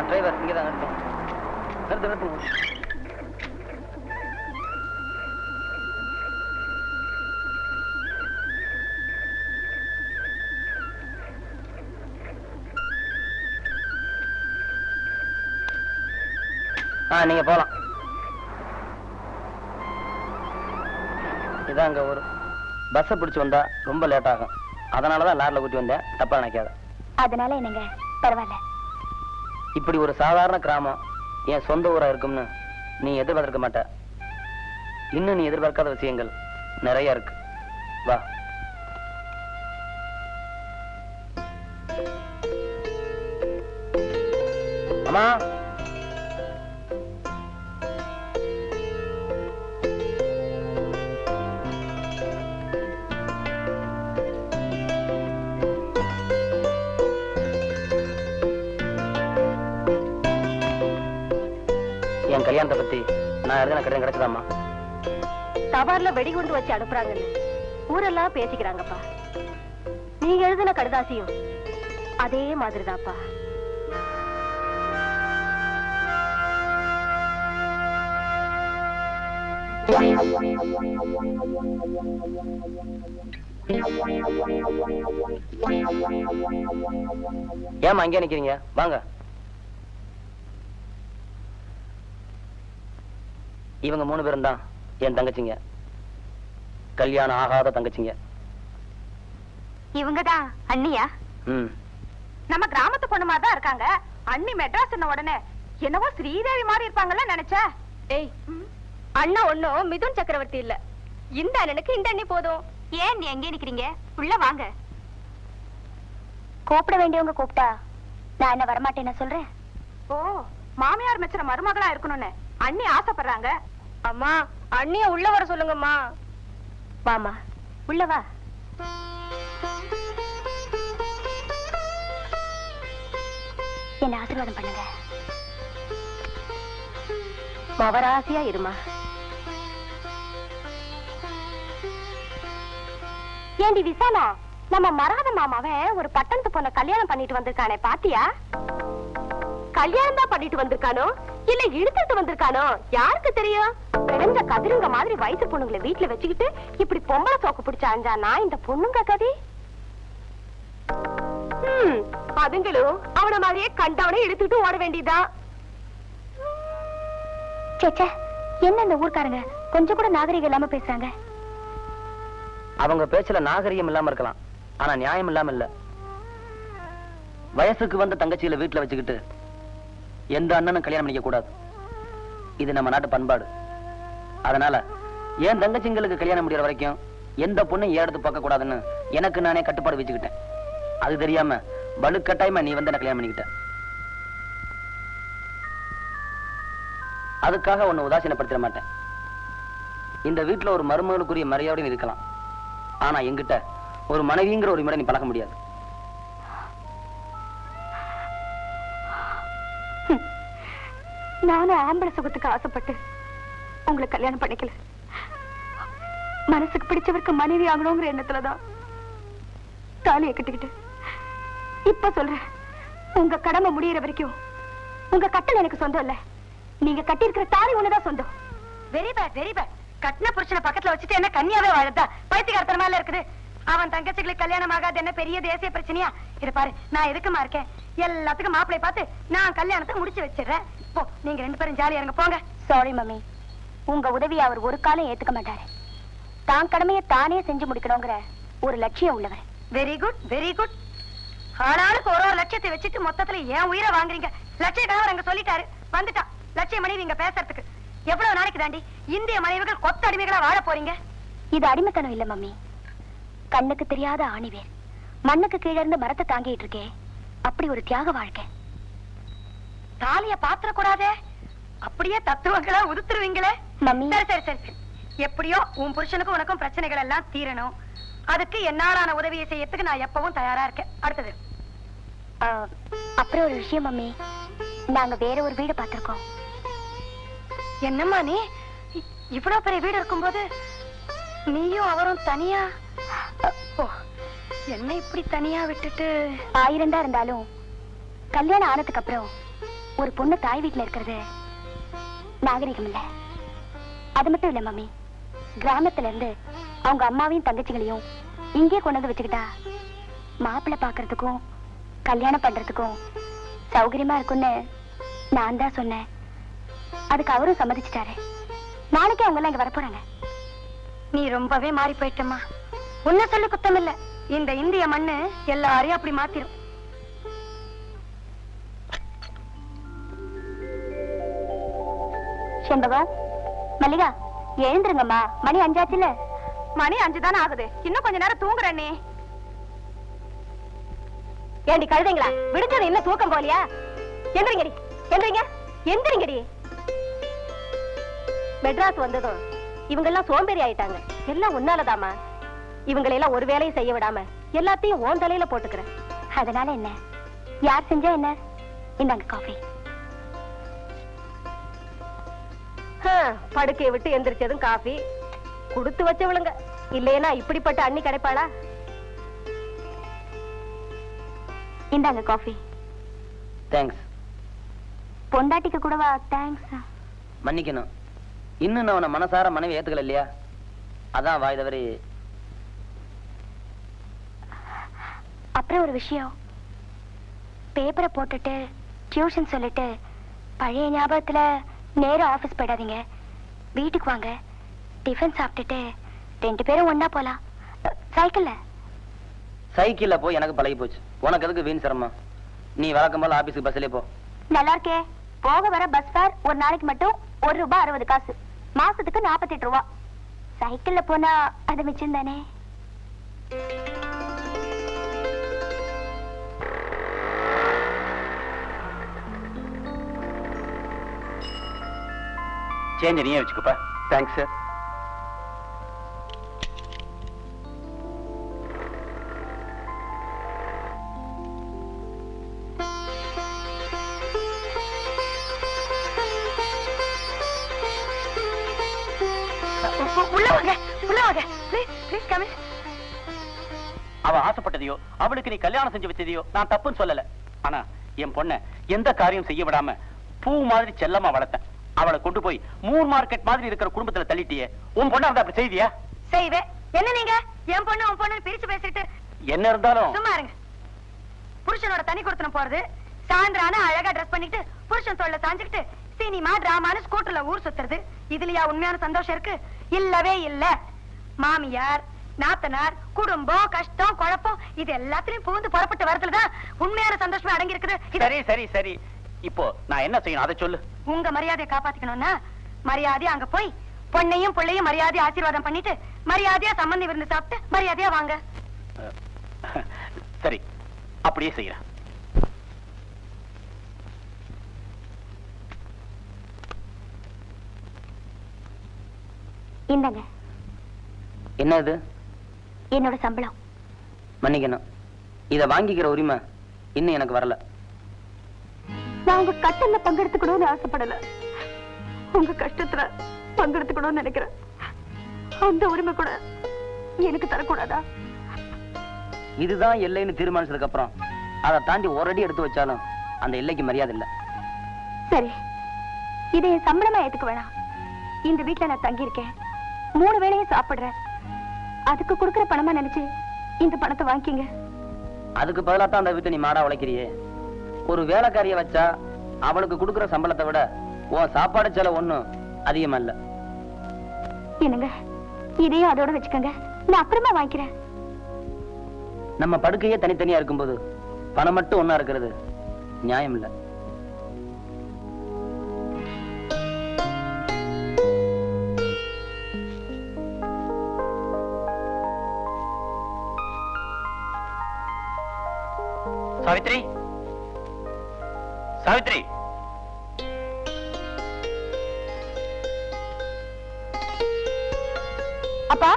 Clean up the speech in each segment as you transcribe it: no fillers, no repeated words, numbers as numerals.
Driver இங்கே தான் நிறுத்துங்க. நீங்க போலாம். இதான் அங்க ஒரு பஸ்ஸை பிடிச்சு வந்தா ரொம்ப லேட் ஆகும். அதனாலதான் லாரில கூட்டி வந்தேன். தப்பா நினைக்காத. அதனால என்னங்க, பரவாயில்ல. இப்படி ஒரு சாதாரண கிராமம் என் சொந்த ஊரா இருக்கும்னு நீ எதிர்பார்க்க மாட்ட. இன்னும் நீ எதிர்பார்க்காத விஷயங்கள் நிறைய இருக்கு. வா. அம்மா, என் கல்யாணத்தை பத்தி நான் எழுதின கடிதம் கிடைச்சதாம்மா? சவார்ல வெடிகுண்டு வச்சு அனுப்புறாங்கன்னு ஊரெல்லாம் பேசிக்கிறாங்கப்பா. நீங்க எழுதின கடிதாசியும் அதே மாதிரிதான்ப்பா. ஏமா அங்கே நிக்கிறீங்க? வாங்க. இவங்க 3 பேரும் தான் என் தங்கச்சிங்க. கல்யாணம் ஆகாத தங்கச்சிங்க. இவங்கதான் அண்ணியா? நம்ம கிராமத்து பொண்ணு மாதிரி தான் இருக்காங்க. அண்ணி மெட்ராஸ் உடனே என்னவோ ஸ்ரீதேவி மாதிரி இருப்பாங்கல்ல நினைச்சா. ஏய், அண்ணா ஒண்ணும் மிதுன் சக்கரவர்த்தி இல்ல. இந்த அண்ணனுக்கு இந்த அண்ணி போதும். ஏன் நீ எங்கே நிக்கிறீங்க? உள்ள வாங்க. கூப்பிட வேண்டியவங்க கூப்பிட்டா நான் என்ன வரமாட்டேன்னு சொல்றேன். ஓ, மாமியார் மெச்சன மருமகளா இருக்கணும்னு அண்ணி ஆசைப்படுறாங்க. அம்மா, அண்ணிய உள்ள வர சொல்லுங்கம்மா. வாமா, உள்ள வா. என்ன ஆசீர்வாதம் பண்ணுங்க. மவராசியா இருமா. ஏண்டி விசாலா, நம்ம மராத மாமாவை ஒரு பட்டணத்து பொண்ண கல்யாணம் பண்ணிட்டு வந்திருக்கானே, பாத்தியா? கல்யாணம் தான் பண்ணிட்டு வந்திருக்கானோ இல்ல இழுத்துட்டு வந்திருக்கானோ யாருக்கு தெரியும்? பிறந்த கதிருங்க மாதிரி வயசு பொண்ணுங்களை வீட்டுல வச்சுக்கிட்டு இப்படி பொம்பளை சோக்கு பிடிச்ச அஞ்சானா இந்த பொண்ணுங்க கதி. அதுங்களும் அவன மாதிரியே கண்டவனே இழுத்துட்டு ஓட வேண்டியதா. சேச்சா, என்ன இந்த ஊர்க்காரங்க கொஞ்சம் கூட நாகரிகம் இல்லாம பேசுறாங்க? அவங்க பேச்சுல நாகரிகம் இல்லாம இருக்கலாம், ஆனா நியாயம் இல்லாம இல்ல. வயசுக்கு வந்த தங்கச்சியில வீட்டுல வச்சுக்கிட்டு எந்த அண்ணனும் கல்யாணம் பண்ணிக்க கூடாது. இது நம்ம நாட்டு பண்பாடு. அதனால என் தங்கச்சிங்களுக்கு கல்யாணம் முடியற வரைக்கும் எந்த பொண்ணும் ஏடுத்து பார்க்க கூடாதுன்னு எனக்கு நானே கட்டுப்பாடு வச்சுக்கிட்டேன். அது தெரியாம வலுக்கட்டாயமா நீ வந்து என்ன கல்யாணம் பண்ணிக்கிட்ட. அதுக்காக உன்னை உதாசீனப்படுத்திட மாட்டேன். இந்த வீட்டுல ஒரு மருமகளுக்குரிய மரியாதையும் இருக்கலாம், ஆனா என்கிட்ட ஒரு மனைவிங்கிற ஒரு முறை நீ பழக முடியாது. நானும் ஆம்பளை சுகத்துக்கு ஆசைப்பட்டு உங்களை கல்யாணம் பண்ணிக்கல. மனசுக்கு பிடிச்சவருக்கு மனைவி ஆகணுங்கிற எண்ணத்துலதான் தாலியை கட்டிக்கிட்டு இப்ப சொல்றேன், உங்க கடமை முடியற வரைக்கும் உங்க கட்டளை எனக்கு சொந்தம் இல்ல. நீங்க கட்டி இருக்கிற தாலி ஒண்ணுதான் சொந்தம். Very bad, very bad. கட்டின புருஷனை பக்கத்துல வச்சுட்டு என்ன கன்னியாவே வாழதா? பைத்தியக்காரத்தனமால இருக்குது. அவன் தங்கச்சிகளுக்கு கல்யாணம் ஆகாது என்ன பெரிய தேசிய பிரச்சனையா? இது பாரு, நான் எதுக்குமா இருக்கேன்? எல்லாத்துக்கும் மாப்பிளை பார்த்து நான் கல்யாணத்தை முடிச்சு வச்சிடுறேன். போ, நீங்க 2 பேரும் ஜாலியா இருங்க, போங்க. சாரி மம்மி, உங்க உதவியை அவர் ஒரு காலம் ஏத்துக்க மாட்டாரு. தான் கடமையை தானே செஞ்சு முடிக்கணுங்கிற ஒரு லட்சியம் உள்ளவர். Very good, very good. ஆளாளுக்கு ஒரு லட்சியத்தை வச்சுட்டு மொத்தத்துல ஏன் உயிரை வாங்குறீங்க? லட்சியக்காரர் அங்க சொல்லிட்டாரு, வந்துட்டா லட்சிய மனைவி இங்க பேசுறதுக்கு. எவ்வளவு நாளைக்கு தாண்டி இந்திய மனைவிகள் கொத்த அடிமைகளா வாழ போறீங்க? இது அடிமைத்தனம் இல்ல மம்மி, கண்ணுக்கு தெரியாத ஆணிவேர். மண்ணுக்கு கீழே இருந்து மரத்தை தாங்கிட்டு இருக்கே, அப்படி ஒரு தியாக வாழ்க்கை. தாலிய பாத்திர கூடாதே, அப்படியே தத்துவங்களா உதுத்துருவீங்களே மம்மி. சரி சரி சரி, எப்படியோ உன் புருஷனுக்கும் உனக்கும் பிரச்சனைகள் எல்லாம் தீரணும். அதுக்கு என்னாலான உதவியை செய்யறதுக்கு நான் எப்பவும் தயாரா இருக்கேன். அடுத்தது அப்புறம் ஒரு விஷயம் மம்மி, நாங்க வேற ஒரு வீடு பார்த்திருக்கோம். என்னம்மா நீ இவ்வளவு பெரிய வீடு இருக்கும்போது நீயும் அவரும் தனியா? என்ன இப்படி தனியா விட்டுட்டு? 1000 இருந்தாலும் கல்யாணம் ஆனதுக்கு அப்புறம் ஒரு பொண்ணு தாய் வீட்டுல இருக்கிறது நாகரிகம் இல்ல. அது மட்டும் இல்ல மம்மி, கிராமத்துல இருந்து அவங்க அம்மாவையும் தங்கச்சிகளையும் இங்கே கொண்டு வந்து வச்சுக்கிட்டா மாப்பிள்ளை பாக்குறதுக்கும் கல்யாணம் பண்றதுக்கும் சௌகரியமா இருக்கும்னு நான் தான் சொன்னேன். அதுக்கு அவரும் சம்மதிச்சிட்டாரு. நாளைக்கு அவங்க எல்லாம் இங்க வரப்போறாங்க. நீ ரொம்பவே மாறி போயிட்டம்மா. உன்ன சொல்லு குத்தம் இல்ல, இந்த இந்திய மண்ணு எல்லாரையும் அப்படி மாத்திரும். செண்பகம், மல்லிகா எழுந்துருங்கம்மா, மணி 5 ஆச்சுல. மணி 5 தானே ஆகுது, இன்னும் கொஞ்ச நேரம் தூங்குறேன்னே. ஏண்டி கழுதைங்களா, விடுச்சது என்ன தூக்கம் போலியா? எந்திரிங்கடி, எந்திரிங்க, எந்திரிங்கடி. மெட்ராஸ் வந்ததும் இவங்க எல்லாம் சோம்பேறி ஆயிட்டாங்க. எல்லாம் உன்னாலதாமா. இவங்களெல்லாம் ஒரு வேலையும் செய்ய விடாம எல்லாத்தையும் ஓன் தலையில போட்டுக்கிறேன். அதனால என்ன, யார் செஞ்சா என்ன? இந்தாங்க காஃபி. படுக்கையை விட்டு எந்திரிச்சதும் காஃபி குடுத்து வச்சவளுங்க. இல்லையா இப்படிப்பட்ட அண்ணி கிடைப்பாளா? இந்தாங்க காஃபி. தேங்க்ஸ். பொண்டாட்டிக்கு கூடவா தேங்க்ஸ்? மன்னிக்கணும், இன்னும் நான் உன்னை மனசார மனைவி ஏத்துக்கல இல்லையா, அதான் வாய் தவறி. அப்புறம் ஒரு விஷயம், பேப்பரை போட்டுட்டு டியூஷன் சொல்லிட்டு பழைய ஞாபகத்துல நேரம் ஆபீஸ் போயிடாதீங்க. வீட்டுக்கு வாங்க, டிஃபன் சாப்பிட்டுட்டு 2 பேரும் ஒன்னா போலாம். சைக்கிள்ல. சைக்கிள்ல போய் எனக்கு பழகி போச்சு, உனக்கு எதுக்கு வீண் சிரமம்? நீ வழக்கம் போல ஆபீஸுக்கு பஸ்லயே போ. நல்லா இருக்கே. போக வர பஸ் ஃபேர் ஒரு நாளைக்கு மட்டும் ₹1.60, மாசத்துக்கு 48 ரூபா. சைக்கிள்ல போனா அது மிச்சம் தானே. சேஞ்ச் நீயே வச்சுக்கப்பா. Thanks sir. உள்ள வாங்க, உள்ள வாங்க. Please, please come in. அவ ஆசைப்பட்டதையோ அவளுக்கு நீ கல்யாணம் செஞ்சு வச்சதையோ நான் தப்புன்னு சொல்லல. ஆனா என் பொண்ண எந்த காரியம் செய்ய விடாம பூ மாதிரி செல்லமா வளர்த்தேன். அவளை கொண்டு போய் மூர் மார்க்கெட் மாதிரி இருக்கிற குடும்பத்துல தள்ளிட்டியே. உன் பொண்ணு அவன் அப்படி செய்தியா? செய்வே. என்ன நீங்க என் பொண்ணு உன் பொண்ணு பிரிச்சு பேசிட்டு? என்ன இருந்தாலும் சும்மா இருங்க. புருஷனோட தனி கொடுத்தன போறது, சாயந்தரான அழகா ட்ரெஸ் பண்ணிட்டு புருஷன் தோள்ல சாஞ்சுக்கிட்டு சினிமா டிராமான்னு ஸ்கூட்டர்ல ஊர் சுத்துறது, இதுலயா உண்மையான சந்தோஷம் இருக்கு? இல்லவே இல்ல. மாமியார், நாத்தனார், குடும்பம், கஷ்டம், குழப்பம் இது எல்லாத்திலையும் புகுந்து புறப்பட்டு வரதுலதான் உண்மையான சந்தோஷமே அடங்கி இருக்குது. சரி சரி சரி, இப்போ நான் என்ன செய்யணும் அதை சொல்லு. உங்க மரியாதையை காப்பாத்திக்கணும்னா மரியாதையா அங்க போய் பொண்ணையும் பிள்ளையும் மரியாதையா ஆசீர்வாதம் பண்ணிட்டு மரியாதையா சம்பந்தி விருந்து சாப்பிட்டு மரியாதையா வாங்க. சரி, அப்படியே செய்யறேன். இந்தாங்க. என்ன இது? என்னோட சம்பளம். மன்னிக்கணும், இத வாங்கிக்கிற உரிமை இன்னும் எனக்கு வரல. நான் உங்க கஷ்டத்துல பங்கெடுத்துக்கணும்னு ஆசைப்படல, உங்க கஷ்டத்துல பங்கெடுத்துக்கணும்னு நினைக்கிறேன். அந்த உரிமை கூட எனக்கு தரக்கூடாதா? இதுதான் எல்லைன்னு தீர்மானிச்சதுக்கு அப்புறம் அதை தாண்டி ஒரு அடி எடுத்து வச்சாலும் அந்த எல்லைக்கு மரியாதை இல்ல. சரி, இதை என் சம்பளமா ஏத்துக்க வேணாம். இந்த வீட்டுல நான் தங்கி இருக்கேன், 3 வேளையும் சாப்பிடுறேன். அதுக்கு கொடுக்கற பணமா நினைச்சு இந்த பணத்தை வாங்கிங்க. அதுக்கு பதிலா தான் அந்த வீட்டை நீ மாடா உழைக்கிறியே. ஒரு வேலைக்காரிய வச்சா அவளுக்கு கொடுக்கற சம்பளத்தை விட உன் சாப்பாடு செலவு ஒண்ணும் அதிகமா இல்ல. என்னங்க, இதையும் அதோட வச்சுக்கோங்க, நான் அப்புறமா வாங்கிக்கிறேன். நம்ம படுக்கையே தனித்தனியா இருக்கும்போது பணம் மட்டும் ஒன்னா இருக்கிறது நியாயம் இல்ல. சாவித்ரி, சாவித்ரி. அப்பா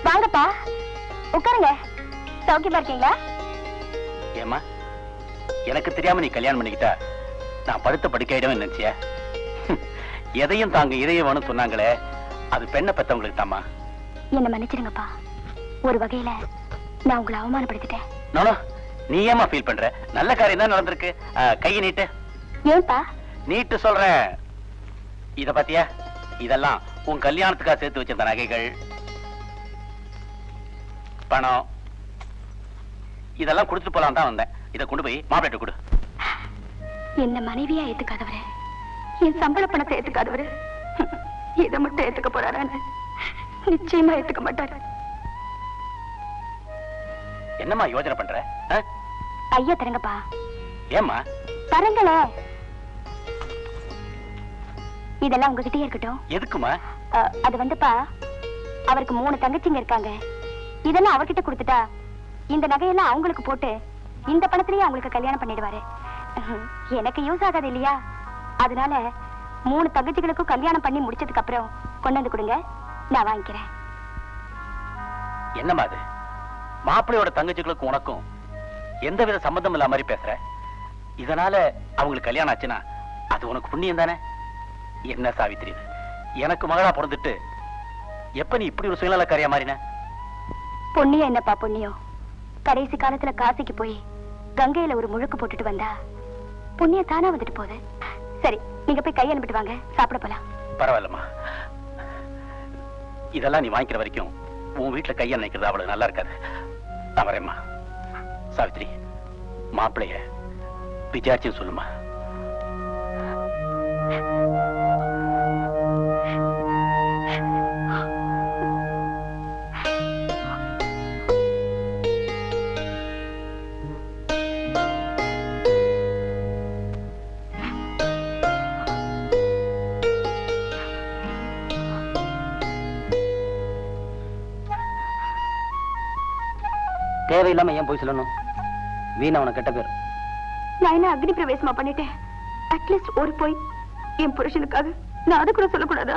வாங்கப்பா, உட்காருங்க. சௌக்கியமா இருக்கீங்களா? ஏமா, எனக்கு தெரியாம நீ கல்யாணம் பண்ணிக்கிட்டா நான் படுத்த படுக்கையிடவே நினைச்சியா? எதையும் தாங்க இதயம் வேணும் சொன்னாங்களே, அது பெண்ணை பெத்தவங்களுக்கு தாமா. என்ன மன்னிச்சிருங்கப்பா, ஒரு வகையில நான் உங்களை அவமானப்படுத்திட்டேன். நானும் நீ ஏமா ஃபீல் பண்ற? நல்ல காரியம் தான் நடந்திருக்கு. கையை நீட்டு. ஏன்பா? நீட்டு சொல்றேன். இத பாத்தியா? இதெல்லாம் உன் கல்யாணத்துக்காக சேர்த்து வச்சிருந்த நகைகள், பணம். இதெல்லாம் கொடுத்துட்டு போலாம் தான் வந்தேன். இதை கொண்டு போய் மாப்பிள்ளை கொடு. என்ன மனைவியா ஏத்துக்காதவரு, என் சம்பள பணத்தை ஏத்துக்காதவரு இதை மட்டும் ஏத்துக்க போறாரான்னு நிச்சயமா ஏத்துக்க மாட்டாரு. என்னம்மா யோசனை பண்ற? ஐயா தரங்கப்பா. ஏம்மா? தரங்களே. இதெல்லாம் உங்ககிட்டயே இருக்கட்டும். எதுக்குமா? அது வந்துப்பா, அவருக்கு 3 தங்கச்சிங்க இருக்காங்க. இதெல்லாம் அவர்கிட்ட கொடுத்துட்டா இந்த நகையெல்லாம் அவங்களுக்கு போட்டு இந்த பணத்திலேயே அவங்களுக்கு கல்யாணம் பண்ணிடுவாரு. எனக்கு யூஸ் ஆகாது இல்லையா? அதனால 3 தங்கச்சிகளுக்கும் கல்யாணம் பண்ணி முடிச்சதுக்கு அப்புறம் கொண்டு வந்து கொடுங்க, நான் வாங்கிக்கிறேன். என்னம்மா அது? மாப்பிள்ளையோட தங்கச்சிகளுக்கும் உனக்கும் எந்தவித சம்பந்தம் இல்லாம மாதிரி பேசுற. இதனால அவங்களுக்கு கல்யாணம் ஆச்சுன்னா அது உனக்கு புண்ணியம் தானே? என்ன சாவித்திரி, எனக்கு மகளா பிறந்துட்டு எப்ப நீ இப்படி ஒரு சுயநலக்காரியா மாறின? புண்ணியம் என்னப்பா புண்ணியம்? கடைசி காலத்துல காசிக்கு போய் கங்கையில ஒரு முழுக்கு போட்டுட்டு வந்தா புண்ணியம் தானா வந்துட்டு போகுது. சரி, நீங்க போய் கை அனுப்பிட்டு வாங்க, சாப்பிட போலாம். பரவாயில்லம்மா, இதெல்லாம் நீ வாங்கிக்கிற வரைக்கும் உன் வீட்டுல கையை நினைக்கிறது அவ்வளவு நல்லா இருக்காது. நான் வரேம்மா. சாவித்திரி, மாப்பிள்ளைய விசாரிச்சு சொல்லுமா. தேவையில்லாம ஏன் போய் சொல்லணும்? வீணா உனக்கு கெட்ட பேர். நான் என்ன அக்னி பிரவேசமா பண்ணிட்டேன்? அட்லீஸ்ட் ஒரு போய் என் புருஷனுக்காக நான் அது கூட சொல்லக்கூடாதா?